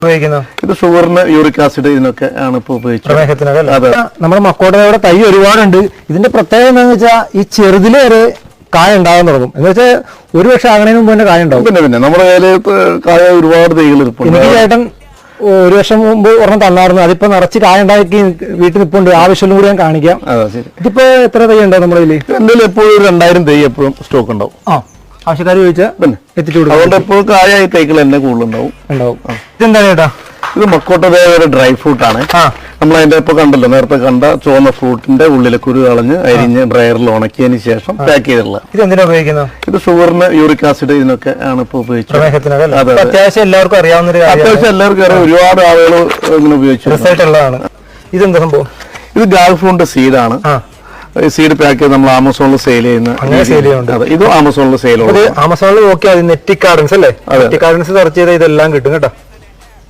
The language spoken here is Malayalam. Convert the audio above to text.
ഇത് ഷുഗറിന് യൂറിക് ആസിഡ് ഇതിനൊക്കെ ആണ് ഇപ്പോൾ ഉപയോഗിച്ചത്. നമ്മുടെ മക്കോട്ടയുടെ തൈ ഒരുപാടുണ്ട്. ഇതിന്റെ പ്രത്യേകത എന്താണെന്ന് വെച്ചാൽ ഈ ചെറുതില് വരെ കായ ഉണ്ടാകാൻ തുടങ്ങും. എന്ന് വെച്ചാൽ ഒരു വർഷം ആകണതിന് മുമ്പ് തന്നെ കായ ഉണ്ടാവും. പിന്നെ നമ്മുടെ കയ്യിൽ കായ ഒരുപാട് തൈകൾ ഇരിപ്പുണ്ട്. എനിക്ക് ചേട്ടൻ ഒരു വർഷം മുമ്പ് ഒരെണ്ണം തന്നായിരുന്നു. അതിപ്പോ നിറച്ച് കായ ഉണ്ടാക്കി വീട്ടിൽ നിൽപ്പുണ്ട്. ആവശ്യം കൂടി ഞാൻ കാണിക്കാം. ഇതിപ്പോ എത്ര തൈ ഉണ്ടാവും നമ്മുടെ കയ്യിൽ? എന്തെങ്കിലും എപ്പോഴും 2000 തൈ എപ്പോഴും സ്റ്റോക്ക് ഉണ്ടാവും. ആവശ്യക്കാർ ചോദിച്ചാൽ എത്തിച്ചു കൊടുക്കും. അതുകൊണ്ട് എപ്പോഴും കായായി തൈകൾ തന്നെ കൂടുതലുണ്ടാവും. ഇതെന്താണ് ചേട്ടാ? ഇത് മക്കോട്ടയുടെ ഡ്രൈ ഫ്രൂട്ട് ആണ്. നമ്മൾ അതിന്റെ ഇപ്പൊ കണ്ടല്ലോ, നേരത്തെ കണ്ട ചുവന്ന ഫ്രൂട്ടിന്റെ ഉള്ളിലെ കുരു കളഞ്ഞ് അരിഞ്ഞ് ഡ്രയറിൽ ഉണക്കിയതിന് ശേഷം പാക്ക് ചെയ്തിട്ടുള്ള. ഇത് എന്തിനാ ഉപയോഗിക്കുന്നത്? ഇത് ഷുഗറിന് യൂറിക് ആസിഡ് ഇതിനൊക്കെ ആണ് ഇപ്പൊ ഉപയോഗിച്ചത്. അത്യാവശ്യം എല്ലാവർക്കും അറിയാവുന്ന ഒരുപാട് ആളുകൾ ഇങ്ങനെ ഉപയോഗിച്ചു റിസൾട്ട് ഉള്ളതാണ്. ഇതെന്താ സംഭവം? ഇത് ഗാൾഫ്രൂണിന്റെ സീഡാണ്. സീഡ് പാക്ക് ചെയ്ത് നമ്മൾ ആമസോണിൽ സെയിൽ ചെയ്യുന്ന. ഇത് ആമസോണിൽ സെയിൽ. ആമസോണിൽ നോക്കിയാൽ നെറ്റി ഗാർഡൻസ് അല്ലേ? നെറ്റി ഗാർഡൻസ് സെർച്ച് ചെയ്താൽ ഇതെല്ലാം കിട്ടും കേട്ടോ.